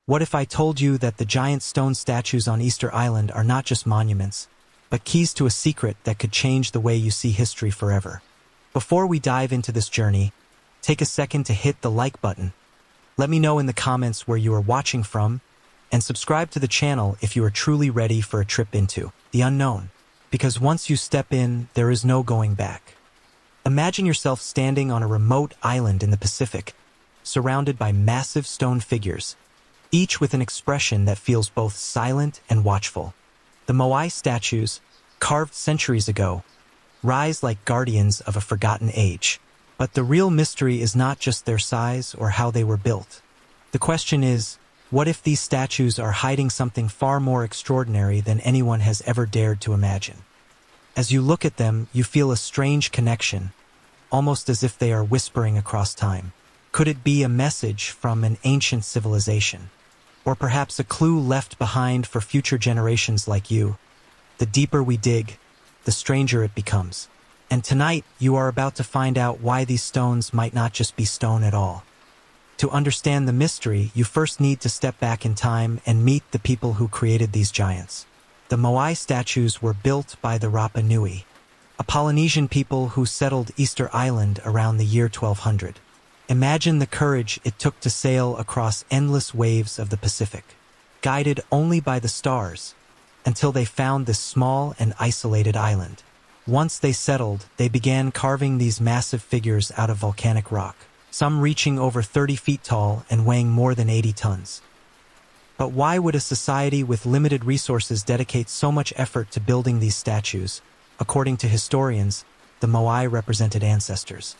What if I told you that the giant stone statues on Easter Island are not just monuments, but keys to a secret that could change the way you see history forever? Before we dive into this journey, take a second to hit the like button. Let me know in the comments where you are watching from, and subscribe to the channel if you are truly ready for a trip into the unknown. Because once you step in, there is no going back. Imagine yourself standing on a remote island in the Pacific, surrounded by massive stone figures, each with an expression that feels both silent and watchful. The Moai statues, carved centuries ago, rise like guardians of a forgotten age. But the real mystery is not just their size or how they were built. The question is, what if these statues are hiding something far more extraordinary than anyone has ever dared to imagine? As you look at them, you feel a strange connection, almost as if they are whispering across time. Could it be a message from an ancient civilization? Or perhaps a clue left behind for future generations like you? The deeper we dig, the stranger it becomes. And tonight, you are about to find out why these stones might not just be stone at all. To understand the mystery, you first need to step back in time and meet the people who created these giants. The Moai statues were built by the Rapa Nui, a Polynesian people who settled Easter Island around the year 1200. Imagine the courage it took to sail across endless waves of the Pacific, guided only by the stars, until they found this small and isolated island. Once they settled, they began carving these massive figures out of volcanic rock, some reaching over 30 feet tall and weighing more than 80 tons. But why would a society with limited resources dedicate so much effort to building these statues? According to historians, the Moai represented ancestors,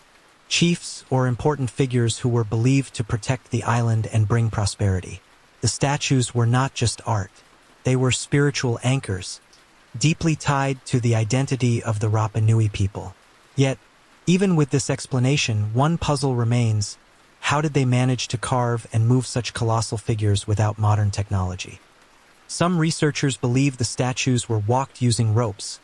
chiefs or important figures who were believed to protect the island and bring prosperity. The statues were not just art. They were spiritual anchors, deeply tied to the identity of the Rapa Nui people. Yet, even with this explanation, one puzzle remains: how did they manage to carve and move such colossal figures without modern technology? Some researchers believe the statues were walked using ropes,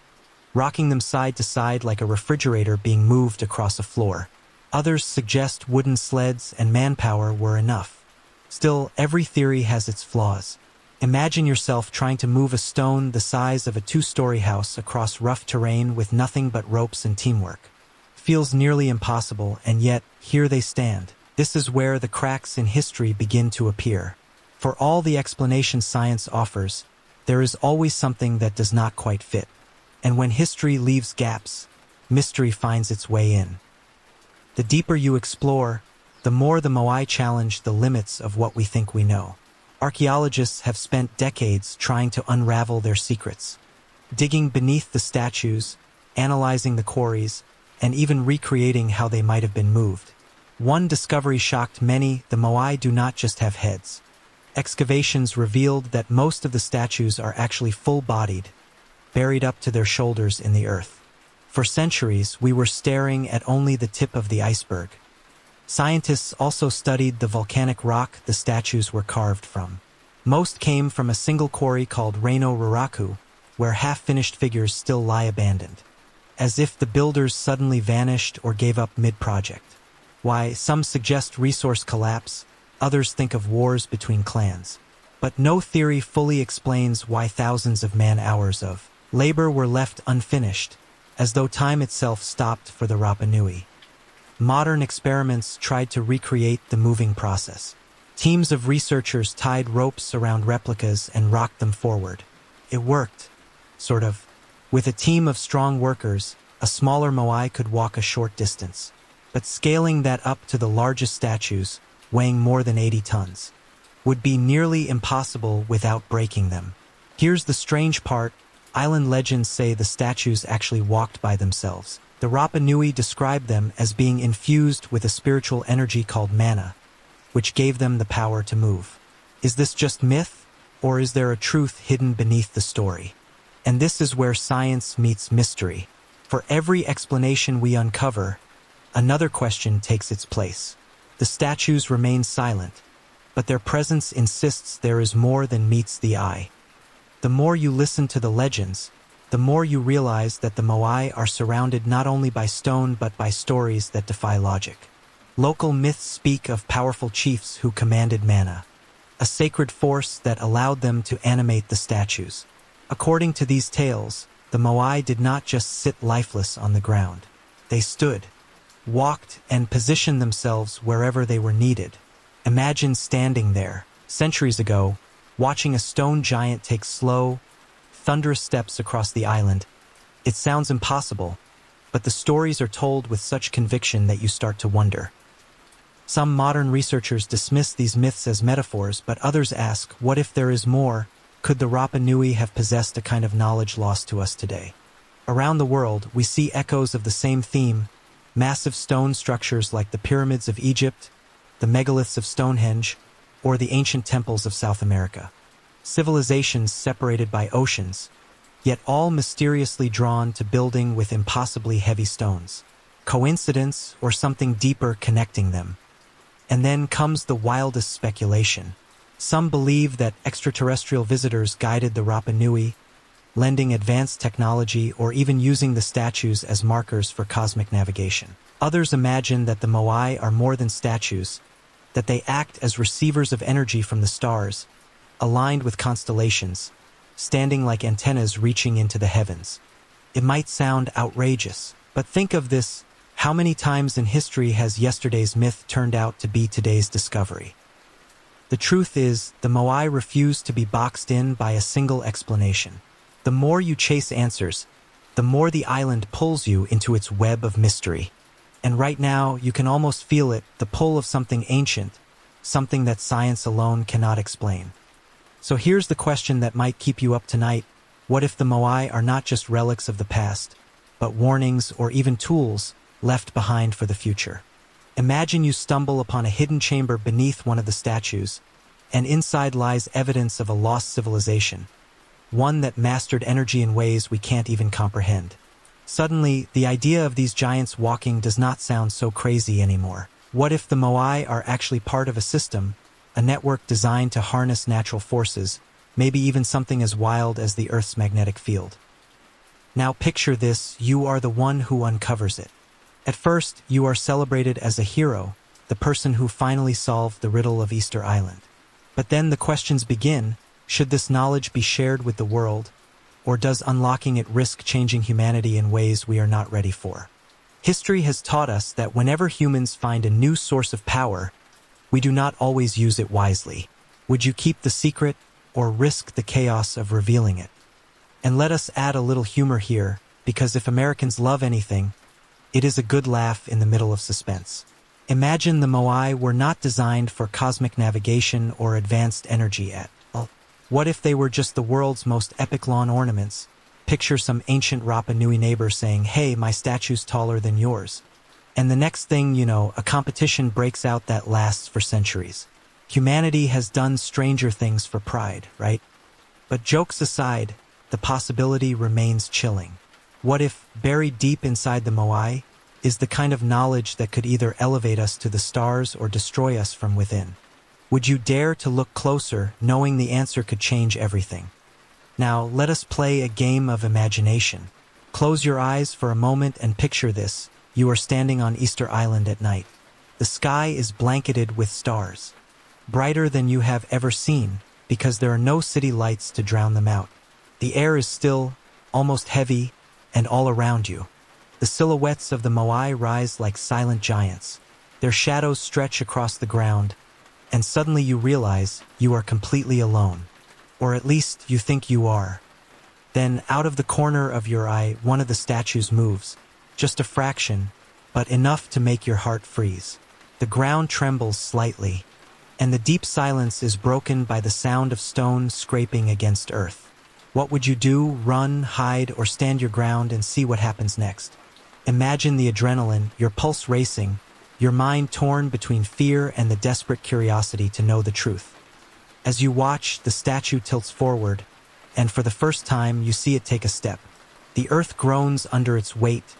rocking them side to side like a refrigerator being moved across a floor. Others suggest wooden sleds and manpower were enough. Still, every theory has its flaws. Imagine yourself trying to move a stone the size of a two-story house across rough terrain with nothing but ropes and teamwork. Feels nearly impossible, and yet, here they stand. This is where the cracks in history begin to appear. For all the explanation science offers, there is always something that does not quite fit. And when history leaves gaps, mystery finds its way in. The deeper you explore, the more the Moai challenge the limits of what we think we know. Archaeologists have spent decades trying to unravel their secrets, digging beneath the statues, analyzing the quarries, and even recreating how they might have been moved. One discovery shocked many: the Moai do not just have heads. Excavations revealed that most of the statues are actually full-bodied, buried up to their shoulders in the earth. For centuries, we were staring at only the tip of the iceberg. Scientists also studied the volcanic rock the statues were carved from. Most came from a single quarry called Reino Raraku, where half-finished figures still lie abandoned, as if the builders suddenly vanished or gave up mid-project. Why, some suggest resource collapse, others think of wars between clans. But no theory fully explains why thousands of man-hours of labor were left unfinished, as though time itself stopped for the Rapa Nui. Modern experiments tried to recreate the moving process. Teams of researchers tied ropes around replicas and rocked them forward. It worked, sort of. With a team of strong workers, a smaller Moai could walk a short distance. But scaling that up to the largest statues, weighing more than 80 tons, would be nearly impossible without breaking them. Here's the strange part: island legends say the statues actually walked by themselves. The Rapa Nui described them as being infused with a spiritual energy called mana, which gave them the power to move. Is this just myth, or is there a truth hidden beneath the story? And this is where science meets mystery. For every explanation we uncover, another question takes its place. The statues remain silent, but their presence insists there is more than meets the eye. The more you listen to the legends, the more you realize that the Moai are surrounded not only by stone but by stories that defy logic. Local myths speak of powerful chiefs who commanded mana, a sacred force that allowed them to animate the statues. According to these tales, the Moai did not just sit lifeless on the ground. They stood, walked, and positioned themselves wherever they were needed. Imagine standing there, centuries ago, watching a stone giant take slow, thunderous steps across the island. It sounds impossible, but the stories are told with such conviction that you start to wonder. Some modern researchers dismiss these myths as metaphors, but others ask, what if there is more? Could the Rapa Nui have possessed a kind of knowledge lost to us today? Around the world, we see echoes of the same theme: massive stone structures like the pyramids of Egypt, the megaliths of Stonehenge, or the ancient temples of South America. Civilizations separated by oceans, yet all mysteriously drawn to building with impossibly heavy stones. Coincidence or something deeper connecting them? And then comes the wildest speculation. Some believe that extraterrestrial visitors guided the Rapa Nui, lending advanced technology or even using the statues as markers for cosmic navigation. Others imagine that the Moai are more than statues, that they act as receivers of energy from the stars, aligned with constellations, standing like antennas reaching into the heavens. It might sound outrageous, but think of this: how many times in history has yesterday's myth turned out to be today's discovery? The truth is, the Moai refuse to be boxed in by a single explanation. The more you chase answers, the more the island pulls you into its web of mystery. And right now, you can almost feel it, the pull of something ancient, something that science alone cannot explain. So here's the question that might keep you up tonight: what if the Moai are not just relics of the past, but warnings or even tools left behind for the future? Imagine you stumble upon a hidden chamber beneath one of the statues, and inside lies evidence of a lost civilization, one that mastered energy in ways we can't even comprehend. Suddenly, the idea of these giants walking does not sound so crazy anymore. What if the Moai are actually part of a system, a network designed to harness natural forces, maybe even something as wild as the Earth's magnetic field? Now picture this: you are the one who uncovers it. At first, you are celebrated as a hero, the person who finally solved the riddle of Easter Island. But then the questions begin: should this knowledge be shared with the world, or does unlocking it risk changing humanity in ways we are not ready for? History has taught us that whenever humans find a new source of power, we do not always use it wisely. Would you keep the secret, or risk the chaos of revealing it? And let us add a little humor here, because if Americans love anything, it is a good laugh in the middle of suspense. Imagine the Moai were not designed for cosmic navigation or advanced energy at all. What if they were just the world's most epic lawn ornaments? Picture some ancient Rapa Nui neighbor saying, "Hey, my statue's taller than yours." And the next thing you know, a competition breaks out that lasts for centuries. Humanity has done stranger things for pride, right? But jokes aside, the possibility remains chilling. What if, buried deep inside the Moai, is the kind of knowledge that could either elevate us to the stars or destroy us from within? Would you dare to look closer, knowing the answer could change everything? Now, let us play a game of imagination. Close your eyes for a moment and picture this: you are standing on Easter Island at night. The sky is blanketed with stars, brighter than you have ever seen, because there are no city lights to drown them out. The air is still, almost heavy, and all around you, the silhouettes of the Moai rise like silent giants. Their shadows stretch across the ground, and suddenly you realize you are completely alone. Or at least you think you are. Then, out of the corner of your eye, one of the statues moves, just a fraction, but enough to make your heart freeze. The ground trembles slightly, and the deep silence is broken by the sound of stone scraping against earth. What would you do? Run, hide, or stand your ground and see what happens next? Imagine the adrenaline, your pulse racing, your mind torn between fear and the desperate curiosity to know the truth. As you watch, the statue tilts forward, and for the first time you see it take a step. The earth groans under its weight,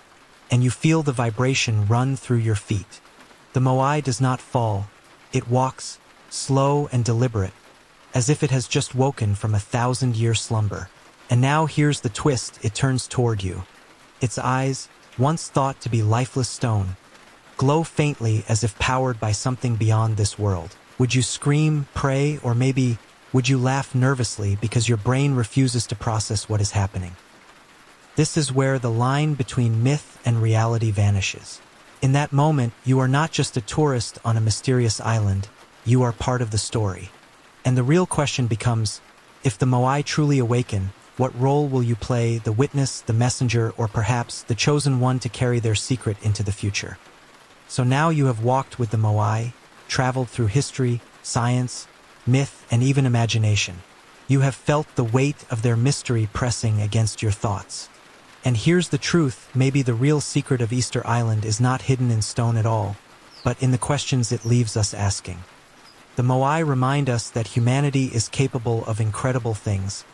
and you feel the vibration run through your feet. The Moai does not fall. It walks, slow and deliberate, as if it has just woken from a 1,000-year slumber. And now here's the twist: it turns toward you. Its eyes, once thought to be lifeless stone, glow faintly as if powered by something beyond this world. Would you scream, pray, or maybe would you laugh nervously because your brain refuses to process what is happening? This is where the line between myth and reality vanishes. In that moment, you are not just a tourist on a mysterious island, you are part of the story. And the real question becomes, if the Moai truly awaken, what role will you play, the witness, the messenger, or perhaps the chosen one to carry their secret into the future? So now you have walked with the Moai, traveled through history, science, myth, and even imagination. You have felt the weight of their mystery pressing against your thoughts. And here's the truth, maybe the real secret of Easter Island is not hidden in stone at all, but in the questions it leaves us asking. The Moai remind us that humanity is capable of incredible things,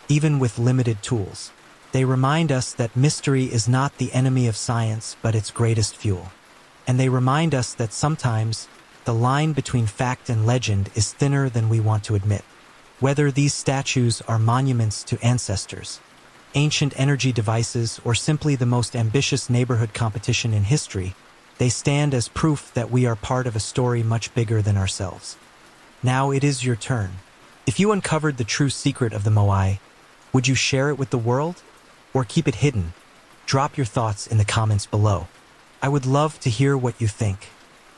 even with limited tools. They remind us that mystery is not the enemy of science, but its greatest fuel. And they remind us that sometimes the line between fact and legend is thinner than we want to admit. Whether these statues are monuments to ancestors, ancient energy devices, or simply the most ambitious neighborhood competition in history, they stand as proof that we are part of a story much bigger than ourselves. Now it is your turn. If you uncovered the true secret of the Moai, would you share it with the world? Or keep it hidden? Drop your thoughts in the comments below. I would love to hear what you think.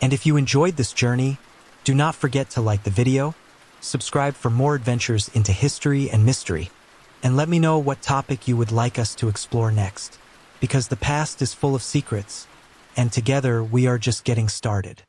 And if you enjoyed this journey, do not forget to like the video, subscribe for more adventures into history and mystery, and let me know what topic you would like us to explore next, because the past is full of secrets, and together we are just getting started.